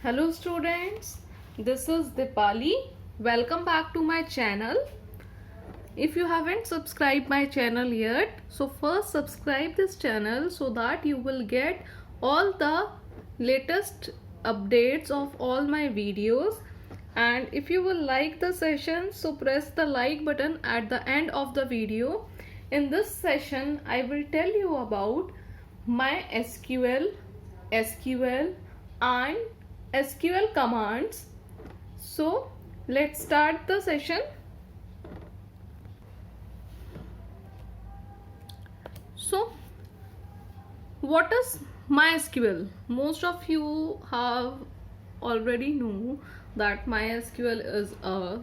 Hello students, this is Dipali. Welcome back to my channel. If you haven't subscribed my channel yet, so first subscribe this channel so that you will get all the latest updates of all my videos. And if you will like the session, so press the like button at the end of the video. In this session, I will tell you about MySQL, SQL and SQL commands. So let's start the session. So what is MySQL? Most of you have already know that MySQL is a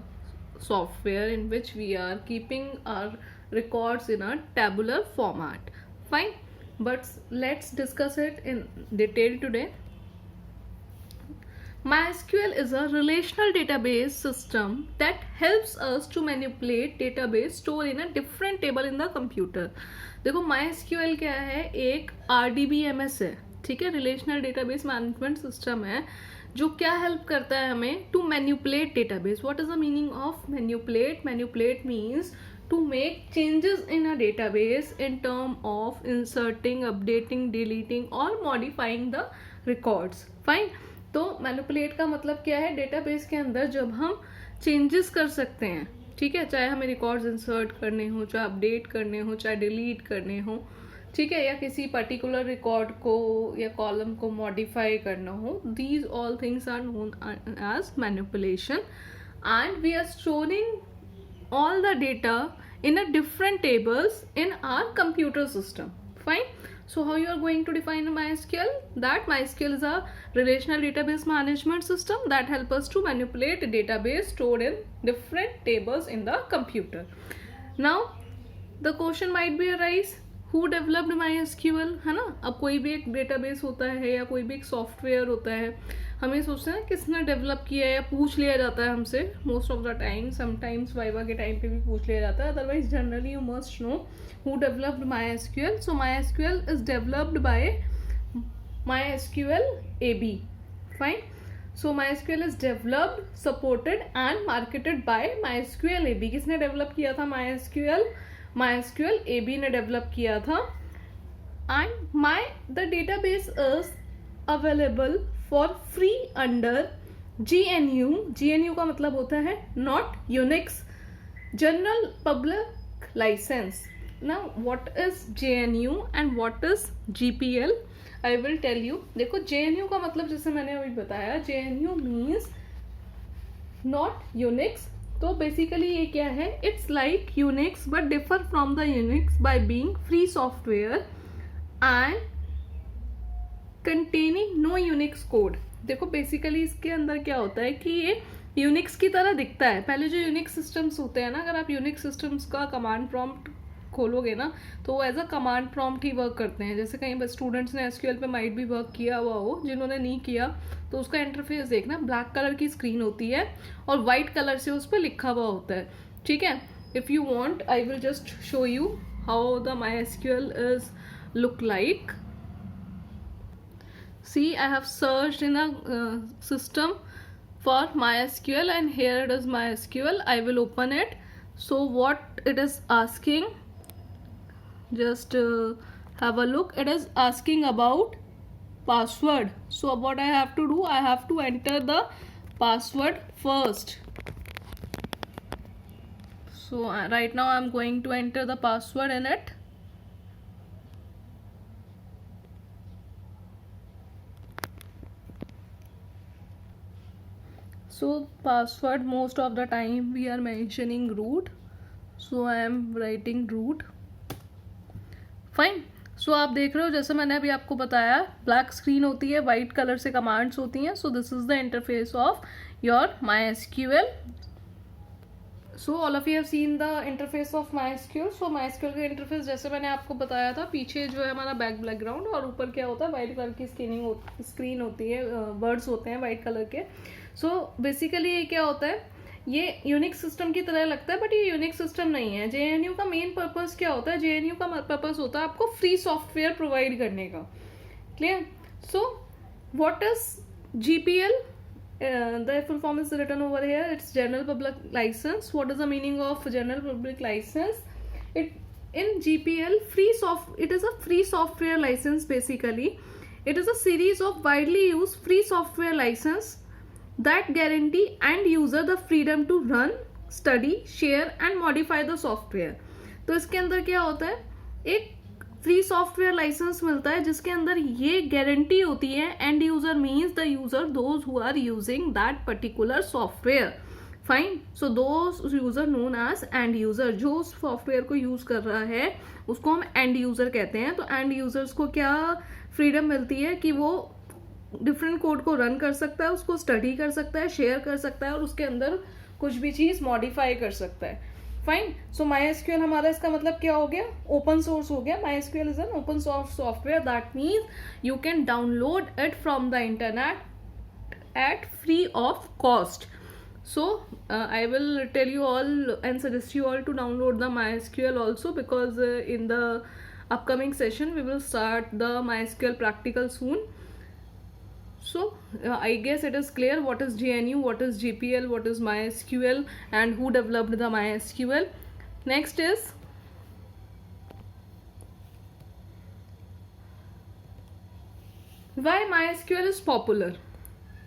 software in which we are keeping our records in a tabular format. Fine, but let's discuss it in detail today. MySQL is a relational database system that helps us to manipulate database stored in a different table in the computer. देखो MySQL क्या है, एक RDBMS है, ठीक है, relational database management system है जो क्या हेल्प करता है हमें to manipulate database. What is the meaning of manipulate? Manipulate means to make changes in a database in term of inserting, updating, deleting or modifying the records. Fine. तो manipulate का मतलब क्या है? डेटाबेस के अंदर जब हम चेंजेस कर सकते हैं, ठीक है, चाहे हमें रिकॉर्ड्स इंसर्ट करने हो, चाहे अपडेट करने हो, चाहे डिलीट करने हो, ठीक है, या किसी पर्टिकुलर रिकॉर्ड को या कॉलम को मॉडिफाई करना हो. These all things are known as manipulation and we are storing all the data in a different tables in our computer system. Fine. So how you are going to define MySQL? That MySQL is a relational database management system that help us to manipulate a database stored in different tables in the computer. Now the question might be arise, who developed MySQL, है ना. अब कोई भी एक database होता है या कोई भी एक सॉफ्टवेयर होता है, हमें सोचते हैं किसने डेवलप किया है, या पूछ लिया जाता है हमसे most of the time. Sometimes viva के टाइम पे भी पूछ लिया जाता है. Otherwise generally you must know who developed MySQL. So MySQL is developed by MySQL AB. Fine. So MySQL is developed, supported and marketed bye MySQL AB. किसने develop किया था MySQL? MySQL AB ने डेवलप किया था. And the database is available for free under GNU. GNU का मतलब होता है not Unix general public licence. Now what is JNU and what is GPL? I will tell you. देखो JNU का मतलब जैसे मैंने अभी बताया, JNU मीन्स नॉट यूनिक्स. तो बेसिकली ये क्या है? It's like Unix but differ from the Unix by being free software and containing no Unix code. देखो बेसिकली इसके अंदर क्या होता है कि ये यूनिक्स की तरह दिखता है. पहले जो यूनिक्स सिस्टम्स होते हैं ना, अगर आप यूनिक्स सिस्टम्स का कमांड प्रॉम्प्ट खोलोगे ना, तो वो एज अ कमांड प्रॉम्प्ट ही वर्क करते हैं. जैसे कहीं स्टूडेंट्स ने SQL पे माइट भी वर्क किया हुआ हो, जिन्होंने नहीं किया तो उसका इंटरफेस देखना, ब्लैक कलर की स्क्रीन होती है और वाइट कलर से उस पर लिखा हुआ होता है, ठीक है. If you want I will just show you how the MySQL is look like. See, I have searched in a system for MySQL and here it is MySQL. I will open it. So what it is asking, just have a look. It is asking about password. So what I have to do, I have to enter the password first. So right now I am going to enter the password in it. So password, most of the time we are mentioning root, so I am writing root. Fine. So आप देख रहे हो, जैसे मैंने अभी आपको बताया, black screen होती है, वाइट कलर से कमांड्स होती हैं. So this is the interface of your MySQL. So all of you have seen the interface of MySQL. So MySQL का इंटरफेस जैसे मैंने आपको बताया था, पीछे जो है हमारा बैकग्राउंड और ऊपर क्या होता है, वाइट कलर की स्क्रीन होती है, वर्ड्स होते हैं वाइट कलर के. सो बेसिकली ये क्या होता है, ये यूनिक्स सिस्टम की तरह लगता है बट ये यूनिक्स सिस्टम नहीं है. JNU का मेन पर्पस क्या होता है? JNU का पर्पस होता है आपको फ्री सॉफ्टवेयर प्रोवाइड करने का. Clear? So what is GPL, the full form is written over here. It's General Public License. What is the meaning of General Public License? It in GPL, it is a free software license basically. It is a series of widely used free software license that guarantee end user the freedom to run, study, share and modify the software. तो इसके अंदर क्या होता है, एक free software licence मिलता है जिसके अंदर ये गारंटी होती है, end user means the user those who are using that particular software. Fine. So those user known as end user. जो उस सॉफ्टवेयर को यूज कर रहा है उसको हम एंड यूजर कहते हैं. तो एंड यूजर्स को क्या फ्रीडम मिलती है कि वो डिफरेंट कोड को रन कर सकता है, उसको स्टडी कर सकता है, शेयर कर सकता है और उसके अंदर कुछ भी चीज मॉडिफाई कर सकता है. फाइन. सो MySQL हमारा इसका मतलब क्या हो गया, ओपन सोर्स हो गया. MySQL is an open source software. That means you can download it from the internet eight free of cost. So I will tell you all and suggest you all to download the MySQL also, because in the upcoming session we will start the MySQL practical soon. So I guess it is clear what is GNU, what is GPL, what is MySQL and who developed the MySQL. Next is why MySQL is popular.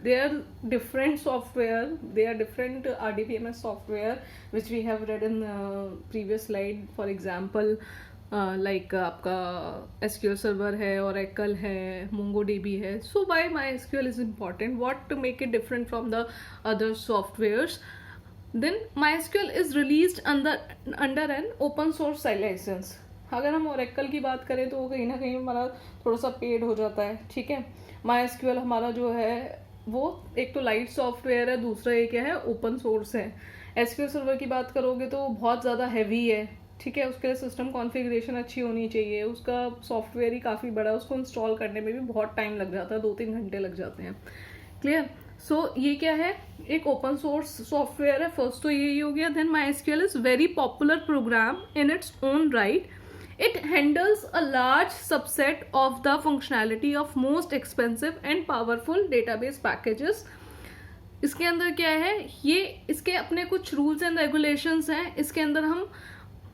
They are different software, they are different RDBMS software which we have read in previous slide. For example, like आपका SQL Server है, Oracle है, MongoDB है. So why MySQL is important? What to make it different from the other softwares? Then MySQL is released under an open source license. अगर हम Oracle की बात करें तो कहीं ना कहीं हमारा थोड़ा सा पेड हो जाता है. ठीक है. MySQL हमारा जो है वो एक तो लाइट सॉफ्टवेयर है, दूसरा ये क्या है, ओपन सोर्स है. SQL सर्वर की बात करोगे तो बहुत ज़्यादा हैवी है. ठीक है. उसके लिए सिस्टम कॉन्फ़िगरेशन अच्छी होनी चाहिए, उसका सॉफ्टवेयर ही काफ़ी बड़ा है, उसको इंस्टॉल करने में भी बहुत टाइम लग जाता है, 2-3 घंटे लग जाते हैं. क्लियर. सो ये क्या है, एक ओपन सोर्स सॉफ्टवेयर है. फर्स्ट तो यही हो गया. Then MySQL is very popular program in its own right. It handles a large subset of the functionality of most expensive and powerful database packages. इसके अंदर क्या है, ये इसके अपने कुछ रूल्स एंड रेगुलेशंस हैं. इसके अंदर हम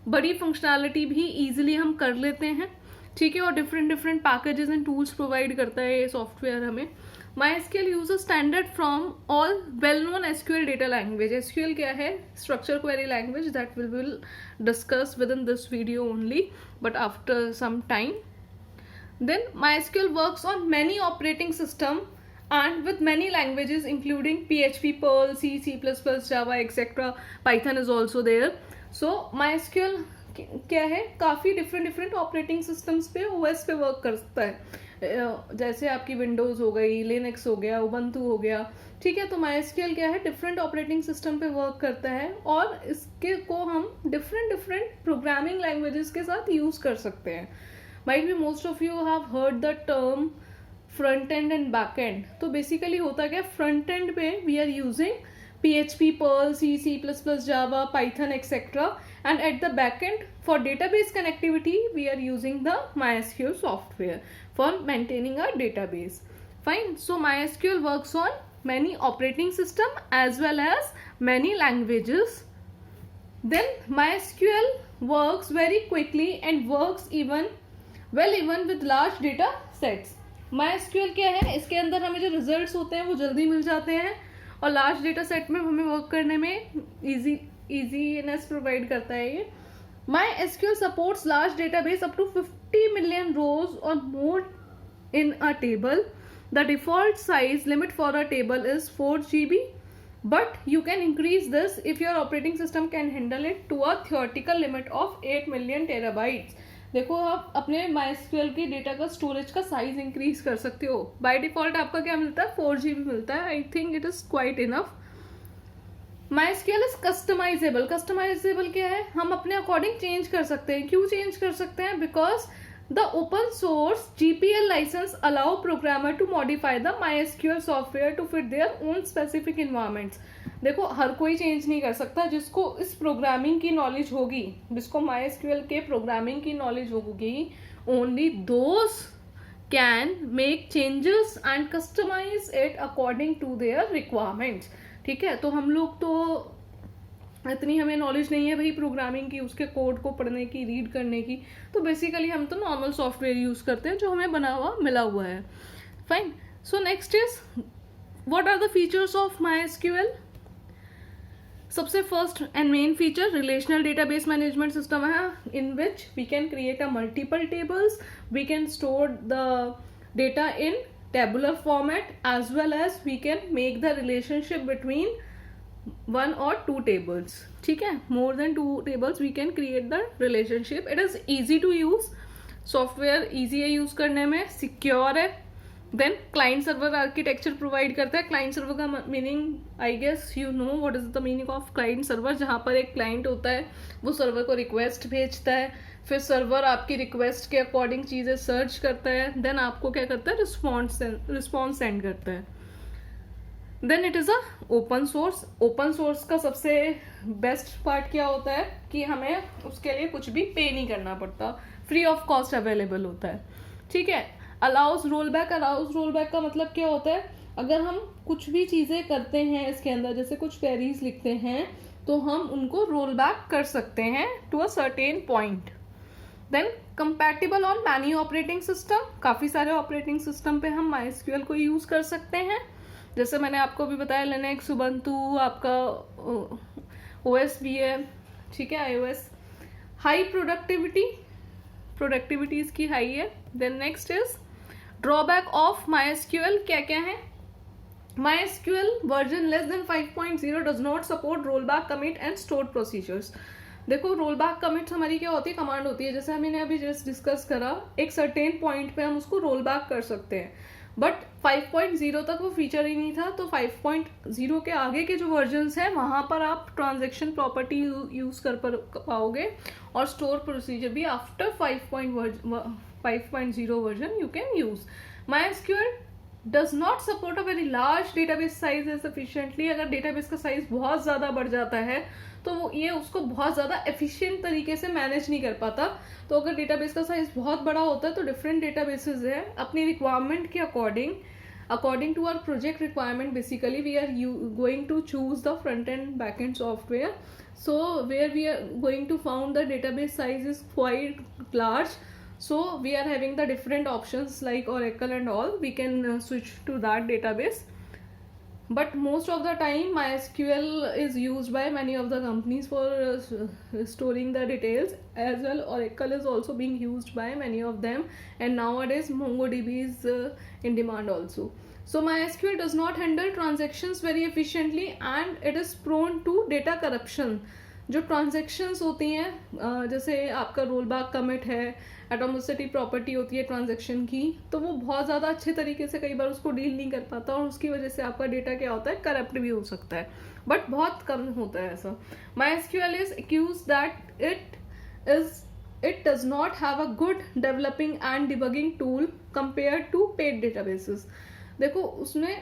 बड़ी फंक्शनैलिटी भी इजीली हम कर लेते हैं. ठीक है. और different packages and tools provide करता है ये सॉफ्टवेयर हमें. MySQL uses standard from all well-known SQL data language. SQL क्या है, structure query language, that we will discuss within this video only, but after some time. Then MySQL works on many operating system and with many languages including PHP, Perl, C, C++, Java, etc. Python is also there. So MySQL क्या है, काफ़ी different operating systems पे OS पे work करता है. जैसे आपकी Windows हो गई, लिनक्स हो गया, उबंटू हो गया. ठीक है. तो MySQL क्या है, डिफरेंट ऑपरेटिंग सिस्टम पे वर्क करता है और इसके को हम डिफरेंट प्रोग्रामिंग लैंग्वेजेस के साथ यूज़ कर सकते हैं. Might be most of you have heard the term front end and back end. तो बेसिकली होता क्या, फ्रंट एंड पे we are using PHP, Perl, C, C++, Java, Python, etc. And at the back end, for database connectivity, we are using the MySQL software for maintaining our database. Fine. So MySQL works on many operating system as well as many languages. Then MySQL works very quickly and works even with large data sets. MySQL क्या है, इसके अंदर हमें जो results होते हैं वो जल्दी मिल जाते हैं और लार्ज डेटा सेट में हमें वर्क करने में इजीनेस प्रोवाइड करता है ये. MySQL supports large database up to 50 million rows or more in a table. The default size limit for a table is 4 GB, but you can increase this if your operating system can handle it to a theoretical limit of 8 million terabytes. देखो आप अपने MySQL की data का storage का size increase कर सकते हो. By default आपका क्या मिलता है, 4 GB मिलता है. I think it is quite enough. MySQL is customisable. Customisable क्या है, हम अपने अकॉर्डिंग चेंज कर सकते हैं. क्यों चेंज कर सकते हैं, because the open source GPL licence allow programmer to modify the MySQL software to fit their own specific environments. देखो हर कोई चेंज नहीं कर सकता. जिसको इस प्रोग्रामिंग की नॉलेज होगी, जिसको MySQL के प्रोग्रामिंग की नॉलेज होगी, only those can make changes and customise it according to their requirements. ठीक है, तो हम लोग तो इतनी हमें नॉलेज नहीं है भाई प्रोग्रामिंग की, उसके कोड को पढ़ने की, रीड करने की, तो बेसिकली हम तो नॉर्मल सॉफ्टवेयर यूज करते हैं जो हमें बना हुआ मिला हुआ है। Fine, so next is what are the features of MySQL। सबसे first and main feature relational database management system है, in which we can create a multiple tables, we can store the data in tabular format as well as we can make the relationship between one or two tables। ठीक है, more than two tables we can create the relationship। it is easy to use, software easy है use करने में, secure है। Then client server architecture provide करता है। Client server का meaning I guess you know what is the meaning of client server, जहाँ पर एक क्लाइंट होता है, वो सर्वर को रिक्वेस्ट भेजता है, फिर सर्वर आपकी रिक्वेस्ट के अकॉर्डिंग चीज़ें सर्च करता है, देन आपको क्या करता है, रिस्पॉन्स सेंड करता है। Then it is a open source. Open source का सबसे बेस्ट पार्ट क्या होता है कि हमें उसके लिए कुछ भी पे नहीं करना पड़ता, फ्री ऑफ कॉस्ट अवेलेबल होता है। ठीक है, allows roll back. Allows roll back का मतलब क्या होता है, अगर हम कुछ भी चीज़ें करते हैं इसके अंदर, जैसे कुछ क्वेरीज लिखते हैं, तो हम उनको रोल बैक कर सकते हैं to a certain point. Then compatible on many operating system. काफ़ी सारे ऑपरेटिंग सिस्टम पे हम MySQL को यूज़ कर सकते हैं, जैसे मैंने आपको भी बताया लिनक्स, उबंटू, आपका OS भी है। ठीक है, iOS। हाई प्रोडक्टिविटी इसकी हाई है। Then next is drawback of MySQL। क्या क्या है, MySQL version less than 5.0 does not support roll back, commit and store procedures. देखो रोल बैक कमिट्स हमारी क्या होती है, कमांड होती है, जैसे हमने अभी जस्ट डिस्कस करा, एक सर्टेन पॉइंट पे हम उसको रोल बैक कर सकते हैं, बट 5.0 तक वो फीचर ही नहीं था। तो 5.0 के आगे के जो वर्जन्स हैं वहाँ पर आप ट्रांजैक्शन प्रॉपर्टी यूज कर पाओगे, और स्टोर प्रोसीजर भी after 5.0 version you can use. MySQL does not support a very large database size efficiently. अगर डेटाबेस का साइज बहुत ज़्यादा बढ़ जाता है तो वो ये उसको बहुत ज़्यादा एफिशिएंट तरीके से मैनेज नहीं कर पाता। तो अगर डेटाबेस का साइज बहुत बड़ा होता है तो डिफरेंट डेटाबेसेस है, अपनी रिक्वायरमेंट के according to our project requirement, basically we are going to choose the front end back end software. So where we are going to found the database size is quite large, so we are having the different options like Oracle and all, we can switch to that database. But most of the time MySQL is used by many of the companies for storing the details as well. Oracle is also being used by many of them, and nowadays MongoDB is in demand also. So MySQL does not handle transactions very efficiently and it is prone to data corruption। जो transactions होती हैं, जैसे आपका role back commit है, atomicity property होती है transaction की, तो वो बहुत ज़्यादा अच्छे तरीके से कई बार उसको डील नहीं कर पाता, और उसकी वजह से आपका डेटा क्या होता है, करप्ट भी हो सकता है, बट बहुत कम होता है ऐसा। MySQL is accuse that it does not have a good developing and debugging tool compared to paid databases। देखो उसमें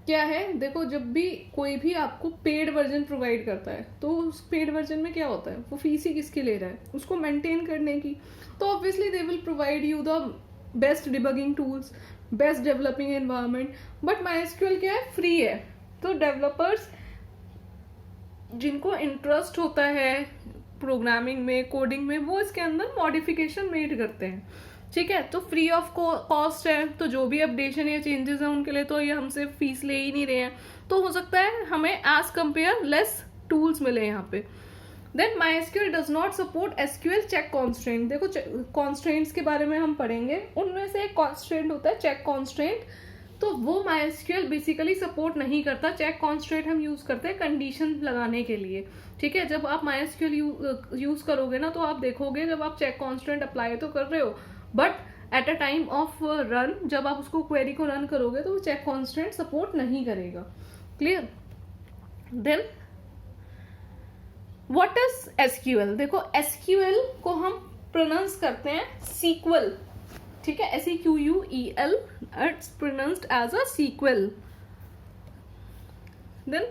क्या है, देखो जब भी कोई भी आपको पेड वर्जन प्रोवाइड करता है तो उस पेड वर्जन में क्या होता है, वो फीस ही किसकी ले रहा है, उसको मेंटेन करने की। तो obviously they will provide you the best debugging tools, best developing environment, but MySQL क्या है, फ्री है। तो डेवलपर्स जिनको इंटरेस्ट होता है प्रोग्रामिंग में, कोडिंग में, वो इसके अंदर मॉडिफिकेशन मेड करते हैं। ठीक है, तो फ्री ऑफ कॉस्ट है, तो जो भी अपडेशन या चेंजेस हैं उनके लिए तो ये हमसे फीस ले ही नहीं रहे हैं, तो हो सकता है हमें एज कंपेयर लेस टूल्स मिले यहाँ पे। Then MySQL does not support SQL check constraint. देखो कॉन्स्ट्रेंट्स के बारे में हम पढ़ेंगे, उनमें से एक कॉन्स्ट्रेंट होता है चेक कॉन्स्ट्रेंट, तो वो MySQL बेसिकली सपोर्ट नहीं करता। चेक कॉन्स्ट्रेंट हम यूज करते हैं कंडीशन लगाने के लिए। ठीक है, जब आप MySQL यूज करोगे ना, तो आप देखोगे जब आप चेक कॉन्स्ट्रेंट अप्लाई तो कर रहे हो, but at a time of run, जब आप उसको क्वेरी को रन करोगे तो वो चेक कॉन्स्टेंट सपोर्ट नहीं करेगा। Clear. Then what is SQL। देखो SQL को हम प्रोनाउंस करते हैं सीक्वल। ठीक है, SEQUEL, it's pronounced as a sequel. Then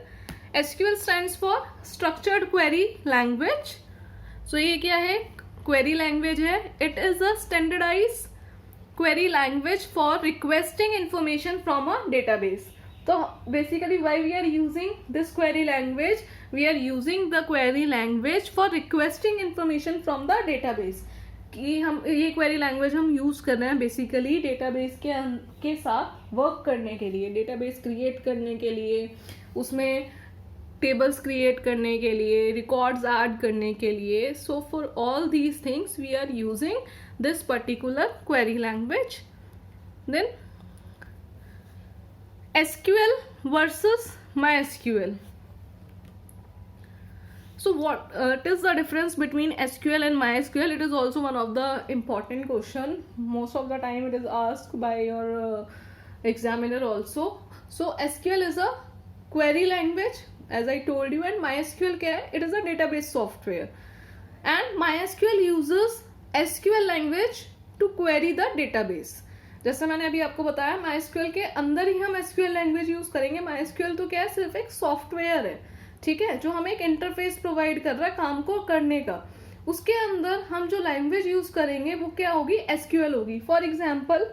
SQL stands for structured query language. So ये क्या है, क्वेरी लैंग्वेज है। It is a standardize query language for requesting information from a database. So basically why we are using this query language? We are using the query language for requesting information from the database. कि हम ये query language हम use कर रहे हैं basically database के साथ work करने के लिए, डेटाबेस क्रिएट करने के लिए, उसमें टेबल्स क्रिएट करने के लिए, रिकॉर्ड्स ऐड करने के लिए. So for all these things we are using this particular query language. Then SQL versus MySQL. So what is the difference between SQL and MySQL? It is also one of the important question. Most of the time it is asked by your examiner also. So SQL is a query language, as I told you, and MySQL क्या है? It is a database software. And MySQL uses SQL language to query the database. जैसे मैंने अभी आपको बताया, MySQL के अंदर ही हम SQL लैंग्वेज यूज करेंगे. MySQL तो क्या है? सिर्फ एक सॉफ्टवेयर है, ठीक है, जो हमें एक इंटरफेस प्रोवाइड कर रहा है काम को करने का. उसके अंदर हम जो लैंग्वेज यूज करेंगे वो क्या होगी? SQL होगी. फॉर एग्जाम्पल,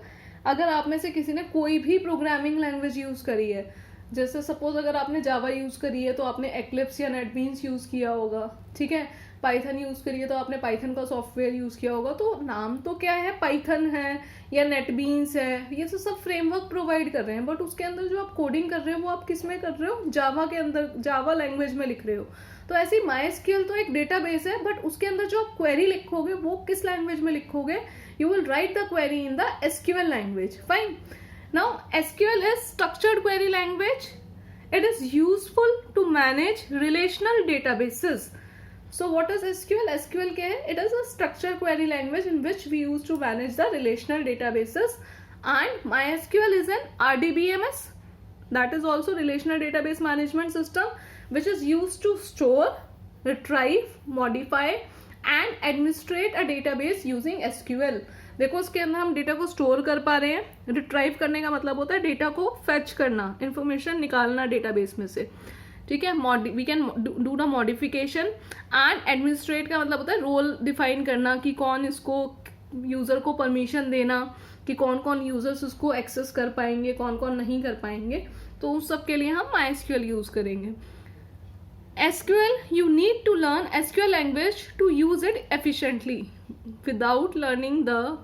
अगर आप में से किसी ने कोई भी प्रोग्रामिंग लैंग्वेज यूज करी है, जैसे सपोज अगर आपने जावा यूज करी है तो आपने एक्लिप्स या नेटबीन्स यूज किया होगा, ठीक है. पाइथन यूज करी है तो आपने पाइथन का सॉफ्टवेयर यूज किया होगा. तो नाम तो क्या है? पाइथन है या नेटबीन्स है, ये सब फ्रेमवर्क प्रोवाइड कर रहे हैं, बट उसके अंदर जो आप कोडिंग कर रहे हो वो आप किस में कर रहे हो? जावा के अंदर, जावा लैंग्वेज में लिख रहे हो. तो ऐसी MySQL तो एक डेटाबेस है, बट उसके अंदर जो आप क्वेरी लिखोगे वो किस लैंग्वेज में लिखोगे? You will write the query in the SQL language. Fine. Now SQL is structured query language. It is useful to manage relational databases. So what is SQL? SQL क्या है? It is a structured query language in which we use to manage the relational databases. And MySQL is an RDBMS, that is also relational database management system, which is used to store, retrieve, modify and administrate a database using SQL. देखो उसके अंदर हम data को store कर पा रहे हैं. Retrieve करने का मतलब होता है डेटा को फेच करना, इंफॉर्मेशन निकालना डेटाबेस में से, ठीक है. We can do the modification. And administrate का मतलब होता है रोल डिफाइन करना, कि कौन इसको, यूज़र को परमिशन देना कि कौन कौन यूजर्स उसको एक्सेस कर पाएंगे, कौन कौन नहीं कर पाएंगे. तो उस सब के लिए हम MySQL यूज करेंगे. SQL, you need to learn SQL language to use it efficiently. Without learning the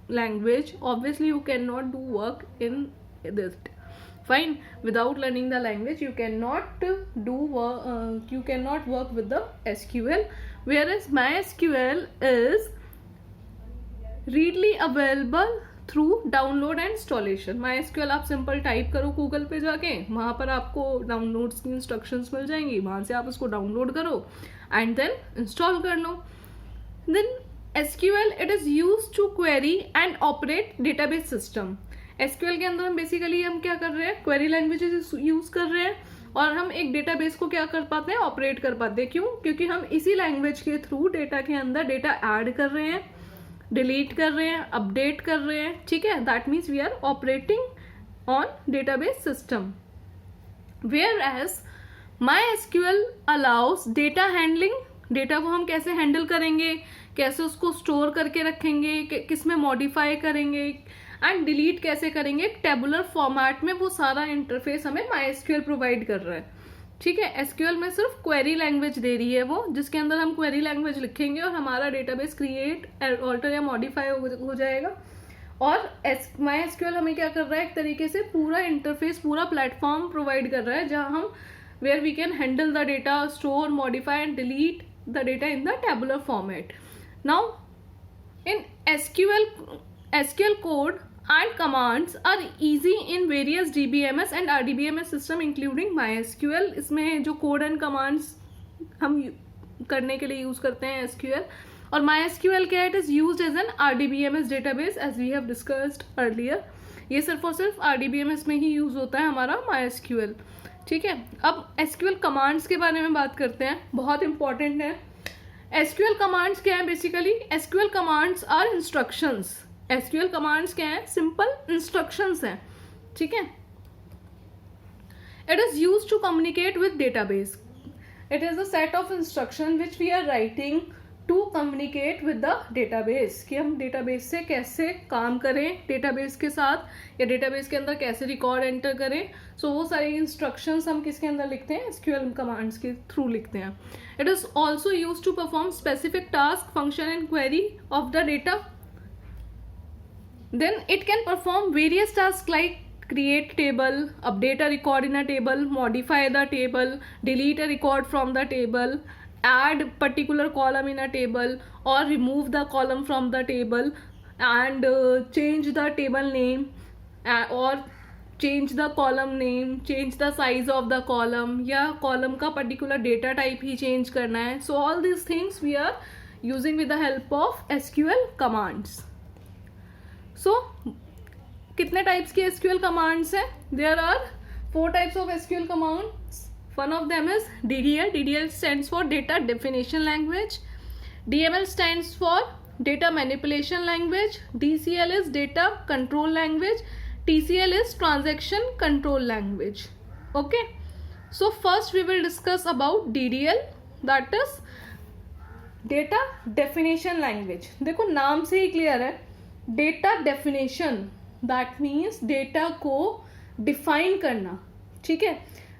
language, obviously you cannot do work in this. Fine. Without learning the language, you cannot you cannot work with the SQL. Whereas MySQL is readily available through download and installation. MySQL आप simple type करो Google पे जाके, वहाँ पर आपको downloads की instructions मिल जाएंगी, वहाँ से आप उसको डाउनलोड करो एंड देन इंस्टॉल कर लो. Then SQL, it is use to query and operate database system. SQL के अंदर हम बेसिकली हम क्या कर रहे हैं? क्वेरी लैंग्वेजेस यूज कर रहे हैं और हम एक डेटाबेस को क्या कर पाते हैं? ऑपरेट कर पाते हैं. क्यों? क्योंकि हम इसी लैंग्वेज के थ्रू डेटा के अंदर डेटा ऐड कर रहे हैं, डिलीट कर रहे हैं, अपडेट कर रहे हैं, ठीक है. That means we are operating on database system. Where as MySQL allows data handling. Data को हम कैसे हैंडल करेंगे, कैसे उसको स्टोर करके रखेंगे, किस में मॉडिफाई करेंगे एंड डिलीट कैसे करेंगे, टेबुलर फॉर्मेट में, वो सारा इंटरफेस हमें MySQL प्रोवाइड कर रहा है, ठीक है. SQL में सिर्फ क्वेरी लैंग्वेज दे रही है वो, जिसके अंदर हम क्वेरी लैंग्वेज लिखेंगे और हमारा डेटाबेस क्रिएट, ऑल्टर या मॉडिफाई हो जाएगा. और MySQL हमें क्या कर रहा है? एक तरीके से पूरा इंटरफेस, पूरा प्लेटफॉर्म प्रोवाइड कर रहा है जहां हम where we can handle the data, store, modify and delete the data in the tabular format. Now in SQL code and commands are easy in various DBMS and RDBMS system including MySQL. इसमें जो code and commands हम करने के लिए use करते हैं SQL. और MySQL क्या है? It is used as an RDBMS database as we have discussed earlier. ये सिर्फ और सिर्फ RDBMS में ही यूज होता है हमारा MySQL, ठीक है. अब SQL कमांड्स के बारे में बात करते हैं, बहुत इंपॉर्टेंट है. SQL कमांड्स क्या है? Basically SQL commands are instructions. SQL commands क्या है? सिंपल इंस्ट्रक्शंस हैं, ठीक है. It is used to communicate with database. It is a set of instruction which we are writing to communicate with the database, कि हम database से कैसे काम करें डेटाबेस के साथ, या डेटाबेस के अंदर कैसे रिकॉर्ड एंटर करें. सो वो सारे इंस्ट्रक्शंस हम किसके अंदर लिखते हैं, एसक्यूएल कमांड्स के थ्रू लिखते हैं. It is also use to perform specific task, function and query of the data. Then it can perform various task like create table, update a record in a table, modify the table, delete a record from the table, add particular column in a table, or remove the column from the table, and change the table name, or change the column name, change the size of the column, या column का particular data type ही change करना है. So all these things we are using with the help of SQL commands. So कितने types की SQL commands हैं? There are 4 types of SQL commands. One of them is DDL. DDL stands for data definition language. DML stands for data manipulation language. DCL is data control language. TCL is transaction control language. Okay, so first we will discuss about DDL, that is data definition language. देखो नाम से ही clear है, data definition that means data को define करना. ठीक है,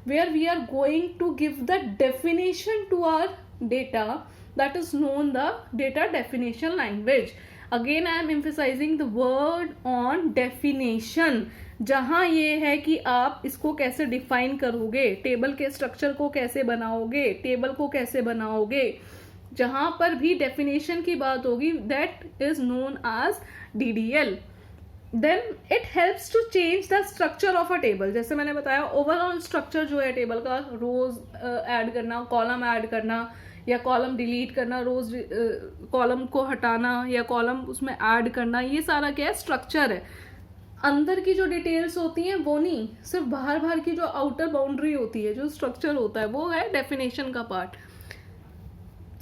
where we are going to give the definition to our data, that is known the data definition language. Again I am emphasising the word on definition, जहां ये है कि आप इसको कैसे डिफाइन करोगे, टेबल के स्ट्रक्चर को कैसे बनाओगे, टेबल को कैसे बनाओगे, जहां पर भी डेफिनेशन की बात होगी, that is known as DDL. Then it helps to change the structure of a table. जैसे मैंने बताया, ओवरऑल स्ट्रक्चर जो है टेबल का, रोज ऐड करना, कॉलम ऐड करना या कॉलम डिलीट करना, रोज कॉलम को हटाना या कॉलम उसमें ऐड करना, ये सारा क्या है, स्ट्रक्चर है. अंदर की जो डिटेल्स होती हैं वो नहीं, सिर्फ बाहर बाहर की जो आउटर बाउंड्री होती है, जो स्ट्रक्चर होता है, वो है डेफिनेशन का पार्ट.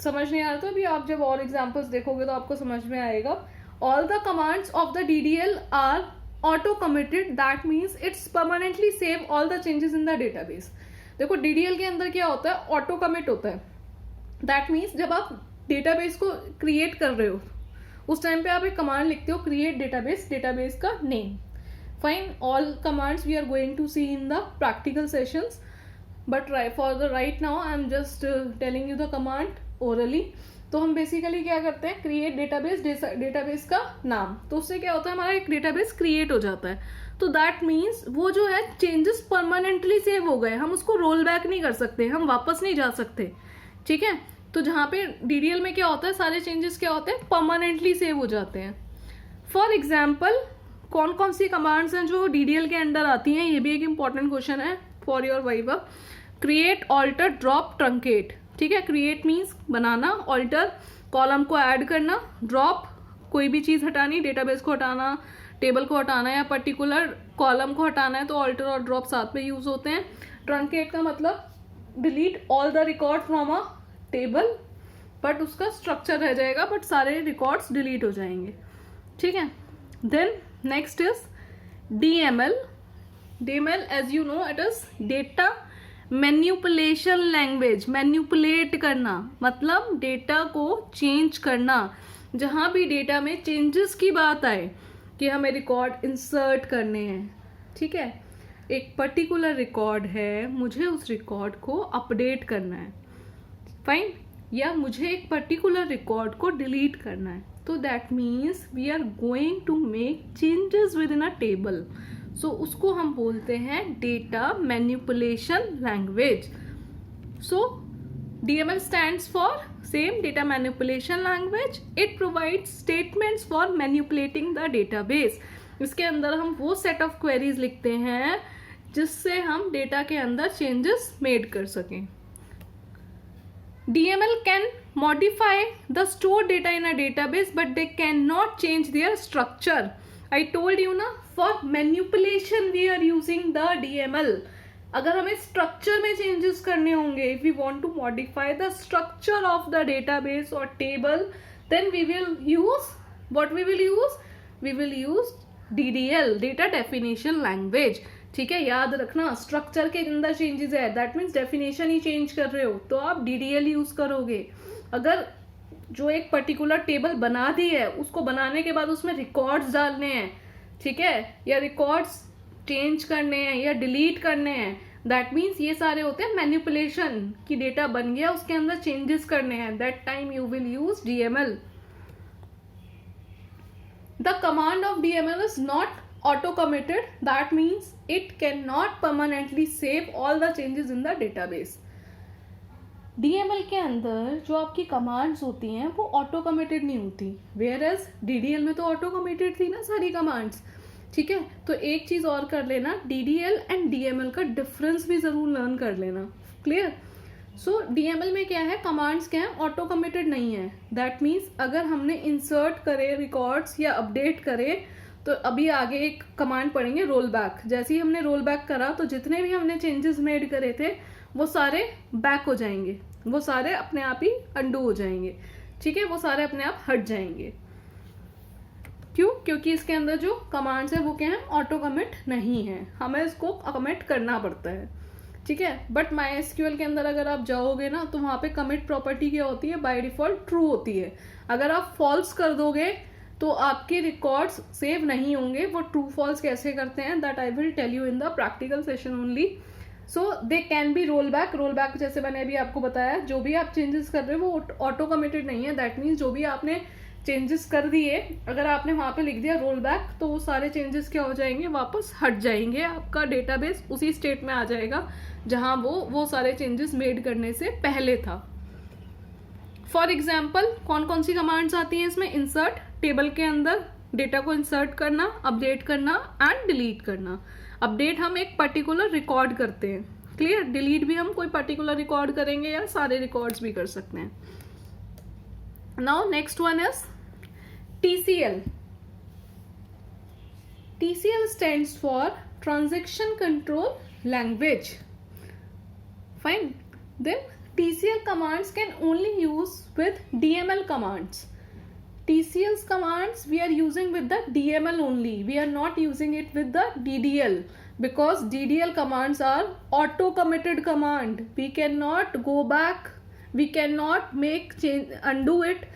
समझ नहीं आ रहा तो अभी आप जब और एग्जाम्पल्स देखोगे तो आपको समझ में आएगा. All the commands of the DDL are auto committed, that means it's permanently save all the changes in the database. देखो DDL के अंदर क्या होता है, ऑटो कमिट होता है. दैट मीन्स जब आप डेटाबेस को क्रिएट कर रहे हो उस टाइम पे आप एक कमांड लिखते हो, क्रिएट डेटाबेस, डेटाबेस का name. Fine, all commands we are going to see in the practical sessions, but for the right now I am just telling you the command orally. तो हम basically क्या करते हैं, create database, database का नाम. तो उससे क्या होता है, हमारा एक डेटाबेस क्रिएट हो जाता है. तो दैट मीन्स वो जो है चेंजेस परमानेंटली सेव हो गए, हम उसको रोल बैक नहीं कर सकते, हम वापस नहीं जा सकते. ठीक है, तो जहाँ पे डीडीएल में क्या होता है, सारे चेंजेस क्या होते हैं, परमानेंटली सेव हो जाते हैं. फॉर एग्जाम्पल, कौन कौन सी कमांड्स हैं जो डीडीएल के अंडर आती हैं, ये भी एक इंपॉर्टेंट क्वेश्चन है for your viva. Create, alter, drop, truncate. ठीक है, क्रिएट मीन्स बनाना, ऑल्टर कॉलम को ऐड करना, ड्रॉप कोई भी चीज़ हटानी, डेटाबेस को हटाना, टेबल को हटाना या पर्टिकुलर कॉलम को हटाना है तो ऑल्टर और ड्रॉप साथ में यूज होते हैं. ट्रंकेट का मतलब delete all the record from a table, but उसका स्ट्रक्चर रह जाएगा, बट सारे रिकॉर्ड्स डिलीट हो जाएंगे. ठीक है, then next is DML. DML as you know it is data manipulation language. Manipulate करना मतलब डेटा को चेंज करना. जहाँ भी डेटा में चेंजेस की बात आए कि हमें रिकॉर्ड इंसर्ट करने हैं, ठीक है, एक पर्टिकुलर रिकॉर्ड है, मुझे उस रिकॉर्ड को अपडेट करना है, फाइन, या मुझे एक पर्टिकुलर रिकॉर्ड को डिलीट करना है, तो that means we are going to make changes with in a table. So उसको हम बोलते हैं data manipulation language. So DML stands for same data manipulation language. It provides statements for manipulating the database. इसके अंदर हम वो set of queries लिखते हैं जिससे हम डेटा के अंदर changes made कर सकें. DML can modify the stored data in a database, but they cannot change their structure. I told you ना, for manipulation we are using the DML. अगर हमें स्ट्रक्चर में चेंजेस करने होंगे, if we want to modify the structure of the database और table, then we will use what we will use DDL, data definition language. ठीक है, याद रखना स्ट्रक्चर के अंदर चेंजेस है, दैट मीन्स डेफिनेशन ही चेंज कर रहे हो तो आप DDL यूज करोगे. अगर जो एक पर्टिकुलर टेबल बना दी है, उसको बनाने के बाद उसमें रिकॉर्ड्स डालने हैं, ठीक है, या रिकॉर्ड्स चेंज करने हैं या डिलीट करने हैं, दैट मीन्स ये सारे होते हैं मैनिपुलेशन की डेटा बन गया उसके अंदर चेंजेस करने हैं, that time you will use DML. The command of DML is not auto-committed, that means it cannot permanently save all the changes in the database. DML के अंदर जो आपकी कमांड्स होती हैं वो ऑटो कमिटेड नहीं होती, वेयर एज DDL में तो ऑटो कमिटेड थी ना सारी कमांड्स, ठीक है. तो एक चीज और कर लेना, DDL एंड DML का डिफरेंस भी जरूर लर्न कर लेना, क्लियर. सो DML में क्या है, कमांड्स क्या है, ऑटो कमिटेड नहीं है. दैट मीन्स अगर हमने इंसर्ट करे रिकॉर्ड्स या अपडेट करे, तो अभी आगे एक कमांड पढ़ेंगे रोल बैक. जैसे ही हमने रोल बैक करा तो जितने भी हमने चेंजेस मेड करे थे वो सारे बैक हो जाएंगे, वो सारे अपने आप ही अंडू हो जाएंगे, ठीक है, वो सारे अपने आप हट जाएंगे. क्यों? क्योंकि इसके अंदर जो कमांड्स है वो क्या है, ऑटो कमिट नहीं है, हमें इसको कमिट करना पड़ता है, ठीक है. बट MySQL के अंदर अगर आप जाओगे ना तो वहां पे कमिट प्रॉपर्टी क्या होती है, बाय डिफॉल्ट ट्रू होती है. अगर आप फॉल्स कर दोगे तो आपके रिकॉर्ड्स सेव नहीं होंगे. वो ट्रू फॉल्स कैसे करते हैं, that I will tell you in the practical session only. So they can be roll back. Roll back जैसे मैंने अभी आपको बताया, जो भी आप चेंजेस कर रहे हो वो ऑटो कमिटेड नहीं है. दैट मीन्स जो भी आपने चेंजेस कर दिए, अगर आपने वहां पे लिख दिया रोल बैक, तो वो सारे चेंजेस क्या हो जाएंगे, वापस हट जाएंगे. आपका डेटाबेस उसी स्टेट में आ जाएगा जहां वो सारे चेंजेस मेड करने से पहले था. फॉर एग्जाम्पल कौन कौन सी कमांड्स आती हैं इसमें, इंसर्ट, टेबल के अंदर डेटा को इंसर्ट करना, अपडेट करना एंड डिलीट करना. अपडेट हम एक पर्टिकुलर रिकॉर्ड करते हैं, क्लियर. डिलीट भी हम कोई पर्टिकुलर रिकॉर्ड करेंगे या सारे रिकॉर्ड्स भी कर सकते हैं. Now next one is TCL. TCL stands for Transaction Control Language. Fine. Then TCL commands can only use with DML commands. TCL's commands we are using with the DML only. We are not using it with the DDL because DDL commands are auto committed command. We cannot go back. We cannot make change, undo it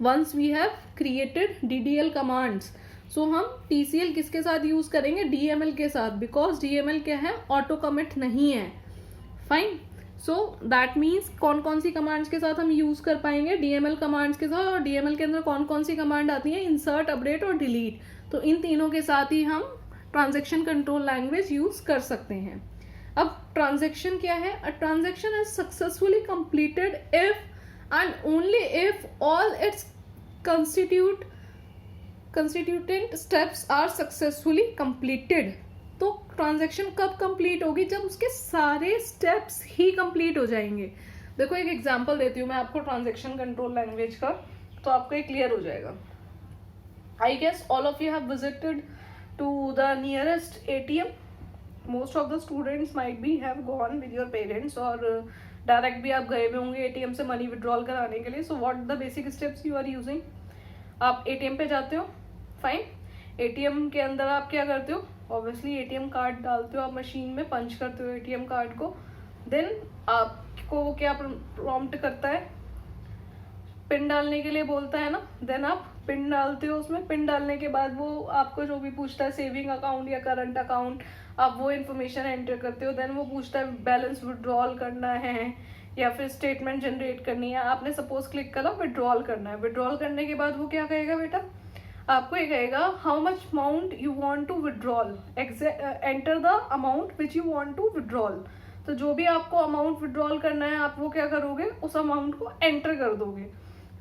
once we have created DDL commands. So हम TCL किसके साथ use करेंगे, DML के साथ, because DML क्या है, auto commit नहीं है. फाइन. सो दैट मीन्स कौन कौन सी कमांड्स के साथ हम यूज कर पाएंगे, DML कमांड्स के साथ. और DML के अंदर कौन कौन सी कमांड आती है, इंसर्ट, अपडेट और डिलीट. तो इन तीनों के साथ ही हम ट्रांजेक्शन कंट्रोल लैंग्वेज यूज कर सकते हैं. अब ट्रांजेक्शन क्या है, a transaction is successfully completed if and only if all its constituent steps are successfully completed. तो ट्रांजैक्शन कब कंप्लीट होगी, जब उसके सारे स्टेप्स ही कंप्लीट हो जाएंगे. देखो एक एग्जांपल देती हूँ मैं आपको ट्रांजैक्शन कंट्रोल लैंग्वेज का, तो आपको ये क्लियर हो जाएगा. I guess all of you have visited to the nearest ATM. Most of the students might be have gone with your parents, और डायरेक्ट भी आप गए हुए होंगे ATM से मनी विड्रॉल कराने के लिए. So what the basic steps you are using, आप ATM पे जाते हो. फाइन. ATM के अंदर आप क्या करते हो, ऑब्वियसली ATM कार्ड डालते हो, आप मशीन में पंच करते हो ATM कार्ड को. देन आपको वो क्या प्रॉम्प्ट करता है, पिन डालने के लिए बोलता है ना. देन आप पिन डालते हो उसमें. पिन डालने के बाद वो आपको जो भी पूछता है, सेविंग अकाउंट या करंट अकाउंट, आप वो इन्फॉर्मेशन एंटर करते हो. देन वो पूछता है बैलेंस विड्रॉल करना है या फिर स्टेटमेंट जनरेट करनी है. आपने सपोज क्लिक करा विड्रॉल करना है. विड्रॉल करने के बाद वो क्या कहेगा बेटा, आपको ये कहेगा how much amount you want to withdrawal, enter the amount which you want to withdrawal. तो जो भी आपको अमाउंट विड्रॉल करना है आप वो क्या करोगे, उस अमाउंट को एंटर कर दोगे.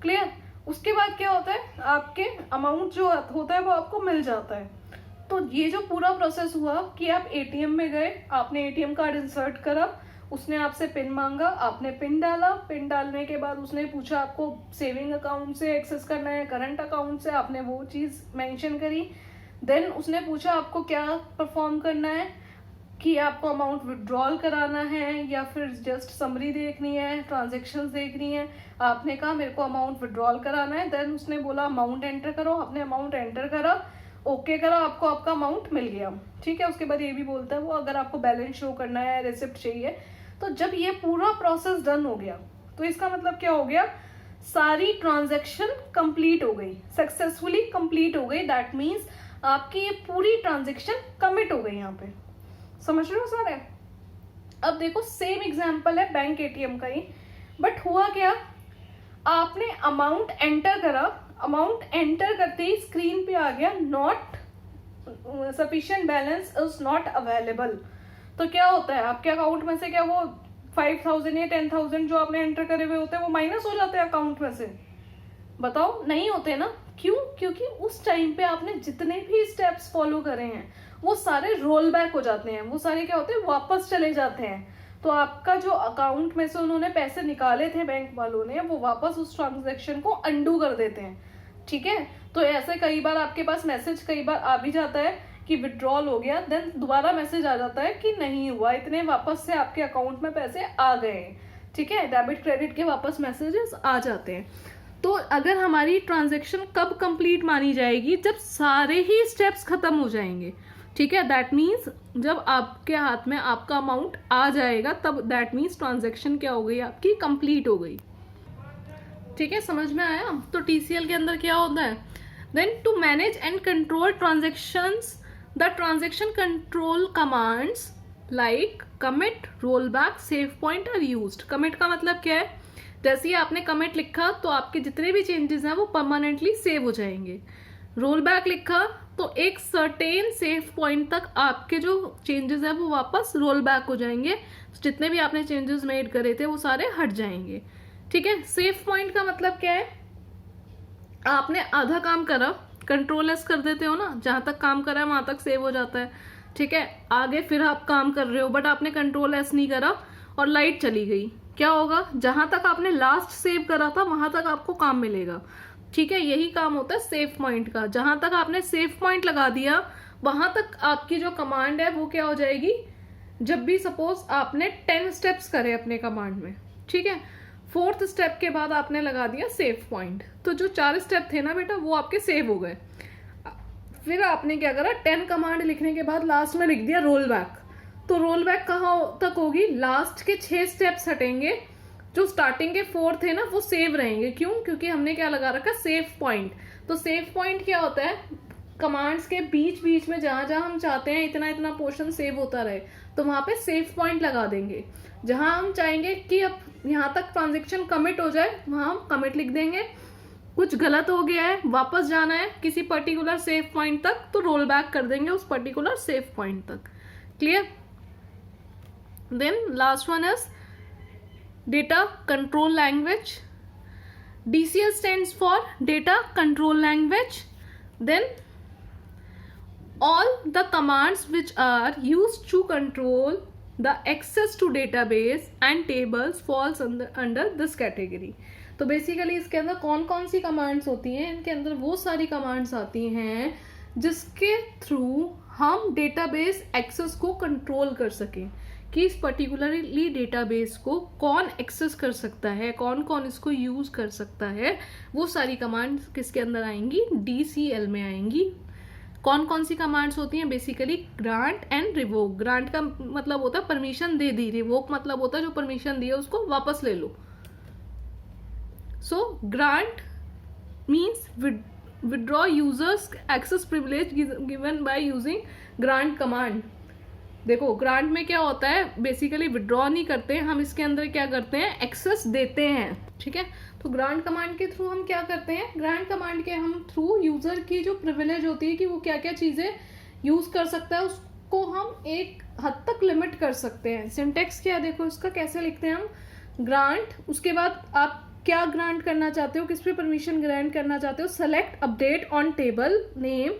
क्लियर. उसके बाद क्या होता है, आपके अमाउंट जो होता है वो आपको मिल जाता है. तो ये जो पूरा प्रोसेस हुआ कि आप ATM में गए, आपने ATM कार्ड इंसर्ट करा, उसने आपसे पिन मांगा, आपने पिन डाला. पिन डालने के बाद उसने पूछा आपको सेविंग अकाउंट से एक्सेस करना है, करंट अकाउंट से, आपने वो चीज़ मेंशन करी. देन उसने पूछा आपको क्या परफॉर्म करना है, कि आपको अमाउंट विड्रॉल कराना है या फिर जस्ट समरी देखनी है, ट्रांजेक्शन्स देखनी है. आपने कहा मेरे को अमाउंट विड्रॉल कराना है. देन उसने बोला अमाउंट एंटर करो, आपने अमाउंट एंटर करा, ओके करा, आपको आपका अमाउंट मिल गया. ठीक है. उसके बाद ये भी बोलता है वो, अगर आपको बैलेंस शो करना है, रिसिप्ट चाहिए. तो जब ये पूरा प्रोसेस डन हो गया तो इसका मतलब क्या हो गया, सारी ट्रांजैक्शन कंप्लीट हो गई, सक्सेसफुली कंप्लीट हो गई, दैट मीन्स आपकी ये पूरी ट्रांजैक्शन कमिट हो गई। यहाँ पे समझ रहे हो सारे? अब देखो सेम एग्जांपल है बैंक एटीएम का ही, बट हुआ क्या, आपने अमाउंट एंटर करा, अमाउंट एंटर करते ही स्क्रीन पे आ गया not sufficient balance is not available. तो क्या होता है, आपके अकाउंट में से क्या वो 5,000 या 10,000 जो आपने एंटर करे हुए होते हैं वो माइनस हो जाते हैं अकाउंट में से? बताओ, नहीं होते ना। क्यों? क्योंकि उस टाइम पे आपने जितने भी स्टेप्स फॉलो करे हैं वो सारे रोल बैक हो जाते हैं, वो सारे क्या होते हैं, वापस चले जाते हैं। तो आपका जो अकाउंट में से उन्होंने पैसे निकाले थे बैंक वालों ने, वो वापस उस ट्रांजेक्शन को अंडू कर देते हैं। ठीक है, तो ऐसे कई बार आपके पास मैसेज कई बार आ भी जाता है कि विड्रॉल हो गया, देन दोबारा मैसेज आ जाता है कि नहीं हुआ, इतने वापस से आपके अकाउंट में पैसे आ गए। ठीक है, डेबिट क्रेडिट के वापस मैसेजेस आ जाते हैं। तो अगर हमारी ट्रांजैक्शन कब कंप्लीट मानी जाएगी, जब सारे ही स्टेप्स खत्म हो जाएंगे। ठीक है, दैट मीन्स जब आपके हाथ में आपका अमाउंट आ जाएगा तब दैट मीन्स ट्रांजैक्शन क्या हो गई, आपकी कंप्लीट हो गई। ठीक है, समझ में आया? तो टीसीएल के अंदर क्या होता है, then to manage and control transactions the transaction control commands like commit, roll back, save point are used. Commit का मतलब क्या है, जैसे ही आपने कमिट लिखा तो आपके जितने भी चेंजेस हैं वो परमानेंटली सेव हो जाएंगे। रोल बैक लिखा तो एक सर्टेन सेव पॉइंट तक आपके जो चेंजेस हैं वो वापस रोल बैक हो जाएंगे, जितने भी आपने चेंजेस मेड करे थे वो सारे हट जाएंगे। ठीक है, सेव पॉइंट का मतलब क्या है, आपने आधा काम करा, कंट्रोल एस कर देते हो ना, जहां तक काम करा है वहां तक सेव हो जाता है। ठीक है, आगे फिर आप काम कर रहे हो बट आपने कंट्रोल एस नहीं करा और लाइट चली गई, क्या होगा, जहां तक आपने लास्ट सेव करा था वहां तक आपको काम मिलेगा। ठीक है, यही काम होता है सेव पॉइंट का, जहां तक आपने सेव पॉइंट लगा दिया वहां तक आपकी जो कमांड है वो क्या हो जाएगी, जब भी सपोज आपने 10 स्टेप्स करे अपने कमांड में, ठीक है, 4th स्टेप के बाद आपने लगा दिया सेव पॉइंट, तो जो 4 स्टेप थे ना बेटा वो आपके सेव हो गए। फिर आपने क्या करा, 10 कमांड लिखने के बाद लास्ट में लिख दिया रोल बैक, तो रोल बैक कहाँ तक होगी, लास्ट के 6 स्टेप्स हटेंगे, जो स्टार्टिंग के 4 थे ना वो सेव रहेंगे। क्यों? क्योंकि हमने क्या लगा रखा, सेव पॉइंट। तो सेव पॉइंट क्या होता है, कमांड्स के बीच बीच में जहां जहां हम चाहते हैं इतना इतना पोर्शन सेव होता रहे तो वहां पे सेव पॉइंट लगा देंगे। जहां हम चाहेंगे कि अब यहाँ तक ट्रांजेक्शन कमिट हो जाए वहां हम कमिट लिख देंगे, कुछ गलत हो गया है वापस जाना है किसी पर्टिकुलर सेव पॉइंट तक तो रोल बैक कर देंगे उस पर्टिकुलर सेव पॉइंट तक। Clear? Then last one is data control language. DCL stands for data control language. Then all the commands which are used to control the access to database and tables falls under this category. तो basically इसके अंदर कौन कौन सी commands होती हैं, इनके अंदर वो सारी कमांड्स आती हैं जिसके थ्रू हम डेटाबेस एक्सेस को कंट्रोल कर सकें कि इस पर्टिकुलरली डेटाबेस को कौन एक्सेस कर सकता है, कौन कौन इसको यूज कर सकता है, वो सारी कमांड्स किसके अंदर आएंगी, DCL में आएंगी। कौन कौन सी कमांड्स होती हैं, basically grant and revoke. Grant का मतलब होता है परमिशन दे दी, रिवोक मतलब होता है जो परमिशन दी है उसको वापस ले लो। So grant means withdraw users access privilege given by using grant command. देखो ग्रांट में क्या होता है, बेसिकली विड्रॉ नहीं करते हम, इसके अंदर क्या करते हैं, एक्सेस देते हैं। ठीक है, तो ग्रांट कमांड के थ्रू हम क्या करते हैं, ग्रांट कमांड के हम थ्रू यूजर की जो प्रिविलेज होती है कि वो क्या क्या चीजें यूज कर सकता है उसको हम एक हद तक लिमिट कर सकते हैं। सिंटेक्स क्या देखो इसका, कैसे लिखते हैं हम, ग्रांट, उसके बाद आप क्या ग्रांट करना चाहते हो, किस पे परमिशन ग्रांट करना चाहते हो, select update on table name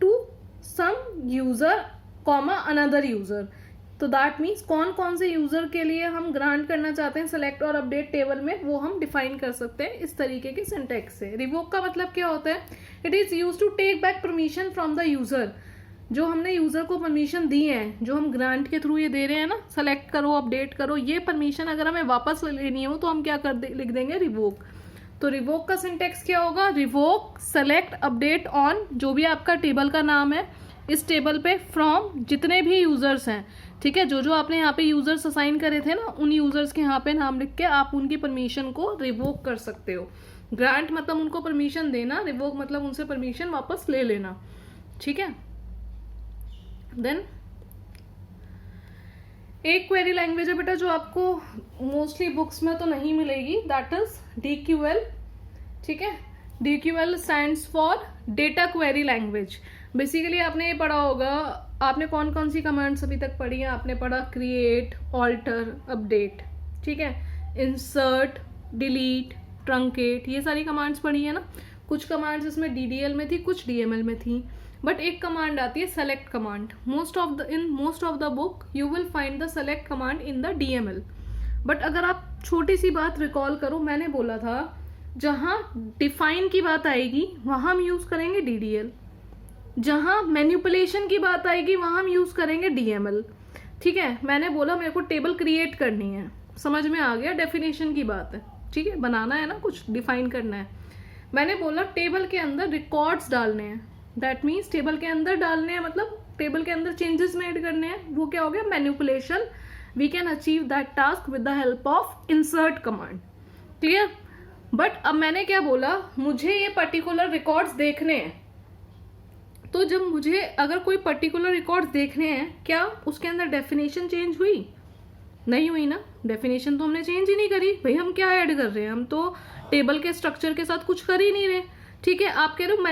to some user comma another user. तो दैट मीन्स कौन कौन से यूजर के लिए हम ग्रांट करना चाहते हैं सेलेक्ट और अपडेट टेबल में, वो हम डिफाइन कर सकते हैं इस तरीके के सिंटेक्स से। रिवोक का मतलब क्या होता है, it is use to take back permission from the user. जो हमने यूजर को परमिशन दी है, जो हम ग्रांट के थ्रू ये दे रहे हैं ना, सेलेक्ट करो अपडेट करो, ये परमिशन अगर हमें वापस लेनी हो तो हम क्या लिख देंगे, रिवोक। तो रिवोक का सिंटेक्स क्या होगा, रिवोक सेलेक्ट अपडेट ऑन, जो भी आपका टेबल का नाम है, इस टेबल पे फ्रॉम जितने भी यूजर्स हैं, ठीक है, जो जो आपने यहाँ पे यूजर्स असाइन करे थे ना, उन यूजर्स के यहाँ पे नाम लिख के आप उनकी परमिशन को रिवोक कर सकते हो। ग्रांट मतलब उनको परमिशन देना, रिवोक मतलब उनसे परमिशन वापस ले लेना। ठीक है, देन एक क्वेरी लैंग्वेज है बेटा जो आपको मोस्टली बुक्स में तो नहीं मिलेगी, दैट इज DQL। ठीक है, DQL stands for data query language. Basically आपने ये पढ़ा होगा, आपने कौन कौन सी कमांड्स अभी तक पढ़ी है? आपने पढ़ा क्रिएट, ऑल्टर, अपडेट, ठीक है, इंसर्ट, डिलीट, ट्रंकेट, ये सारी कमांड्स पढ़ी है ना। कुछ कमांड्स इसमें DDL में थी, कुछ DML में थी, बट एक कमांड आती है select command. In most of the book you will find the select command in the DML। But अगर आप छोटी सी बात रिकॉल करो, मैंने बोला था जहां डिफाइन की बात आएगी वहां हम यूज करेंगे DDL, जहां मैनिपुलेशन की बात आएगी वहां हम यूज करेंगे DML। ठीक है, मैंने बोला मेरे को टेबल क्रिएट करनी है, समझ में आ गया, डेफिनेशन की बात है। ठीक है, बनाना है ना, कुछ डिफाइन करना है। मैंने बोला टेबल के अंदर रिकॉर्ड्स डालने हैं, दैट मीन्स टेबल के अंदर डालने हैं मतलब टेबल के अंदर चेंजेस मेड करने हैं, वो क्या हो गया? Manipulation. We can achieve that task with the help of insert command. Clear? But अब मैंने क्या बोला, मुझे ये पर्टिकुलर रिकॉर्ड्स देखने हैं, तो जब मुझे अगर कोई पर्टिकुलर रिकॉर्ड्स देखने हैं, क्या उसके अंदर डेफिनेशन चेंज हुई? नहीं हुई ना, डेफिनेशन तो हमने चेंज ही नहीं करी भाई। हम क्या ऐड कर रहे हैं? हम तो टेबल के स्ट्रक्चर के साथ कुछ कर ही नहीं रहे। ठीक है, आप कह रहे हो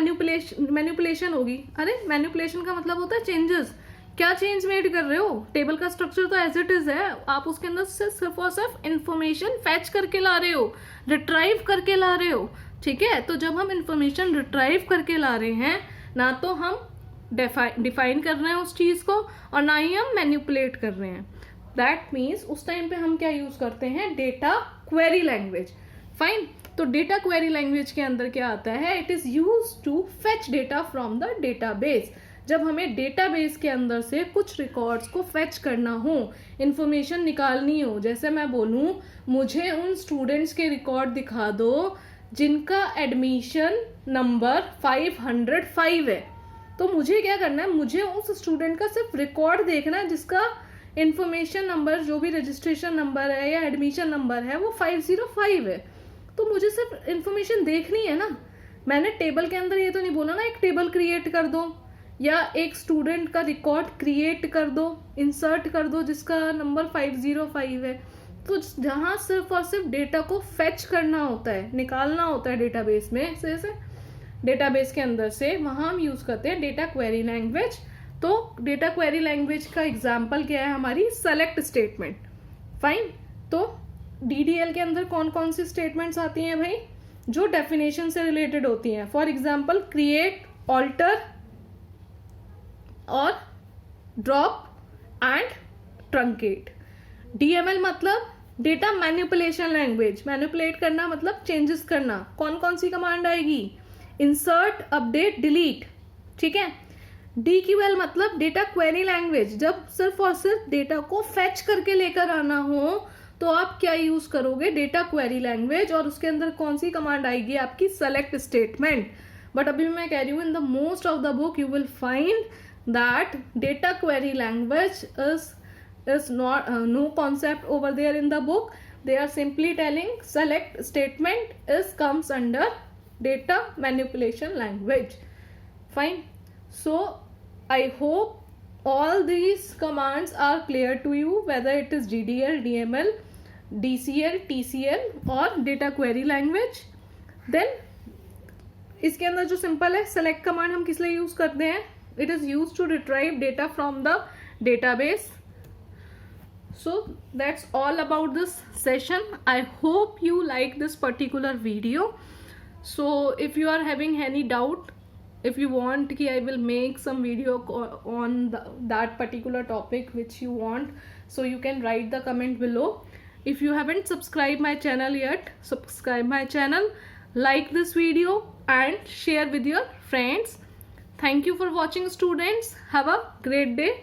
मैनिपुलेशन होगी। अरे मैनिपुलेशन का मतलब होता है चेंजेस। क्या चेंज मेड कर रहे हो? टेबल का स्ट्रक्चर तो एज इट इज है, आप उसके अंदर से सिर्फ और सिर्फ इंफॉर्मेशन फैच करके ला रहे हो, रिट्राइव करके ला रहे हो। ठीक है, तो जब हम इंफॉर्मेशन रिट्राइव करके ला रहे हैं, ना तो हम डिफाइन कर रहे हैं उस चीज को और ना ही हम मैनिपुलेट कर रहे हैं। दैट मीन्स उस टाइम पे हम क्या यूज करते हैं? Data query language. फाइन, तो डेटा क्वेरी लैंग्वेज के अंदर क्या आता है? It is use to fetch data from the database. जब हमें डेटाबेस के अंदर से कुछ रिकॉर्ड्स को फेच करना हो, इंफॉर्मेशन निकालनी हो, जैसे मैं बोलूं मुझे उन स्टूडेंट्स के रिकॉर्ड दिखा दो जिनका एडमिशन नंबर 505 है, तो मुझे क्या करना है? मुझे उस स्टूडेंट का सिर्फ रिकॉर्ड देखना है जिसका इंफॉर्मेशन नंबर, जो भी रजिस्ट्रेशन नंबर है या एडमिशन नंबर है, वो 505 है। तो मुझे सिर्फ इंफॉर्मेशन देखनी है ना। मैंने टेबल के अंदर ये तो नहीं बोला ना एक टेबल क्रिएट कर दो या एक स्टूडेंट का रिकॉर्ड क्रिएट कर दो, इंसर्ट कर दो जिसका नंबर 505 है। तो जहां सिर्फ और सिर्फ डेटा को फेच करना होता है, निकालना होता है डेटाबेस में से डेटाबेस के अंदर से, वहां हम यूज करते हैं डेटा क्वेरी लैंग्वेज। तो डेटा क्वेरी लैंग्वेज का एग्जाम्पल क्या है? हमारी सेलेक्ट स्टेटमेंट। फाइन, तो DDL के अंदर कौन कौन सी स्टेटमेंट्स आती हैं भाई? जो डेफिनेशन से रिलेटेड होती हैं। फॉर एग्जाम्पल क्रिएट, ऑल्टर और ड्रॉप एंड ट्रंकेट। DML मतलब डेटा मैनिपुलेशन लैंग्वेज। मैनिपुलेट करना मतलब चेंजेस करना। कौन कौन सी कमांड आएगी? Insert, update, delete. ठीक है। DQL मतलब डेटा क्वेरी लैंग्वेज। जब सिर्फ और सिर्फ डेटा को फेच करके लेकर आना हो तो आप क्या यूज करोगे? Data query language. और उसके अंदर कौन सी कमांड आएगी? आपकी सेलेक्ट स्टेटमेंट। बट अभी मैं कह रही हूँ in the most of the book you will find that data query language is not no concept over there in the book. They are simply telling select statement is comes under data manipulation language. Fine. So I hope all these commands are clear to you, whether it is DDL, DML, DCL, TCL or data query language. Then इसके अंदर जो simple है select command हम किस लिए use करते हैं? It is used to retrieve data from the database. So that's all about this session. I hope you like this particular video. So if you are having any doubt, if you want कि I will make some video on that particular topic which you want, so you can write the comment below. If you haven't subscribed my channel yet, subscribe my channel, like this video and share with your friends. Thank you for watching students. Have a great day.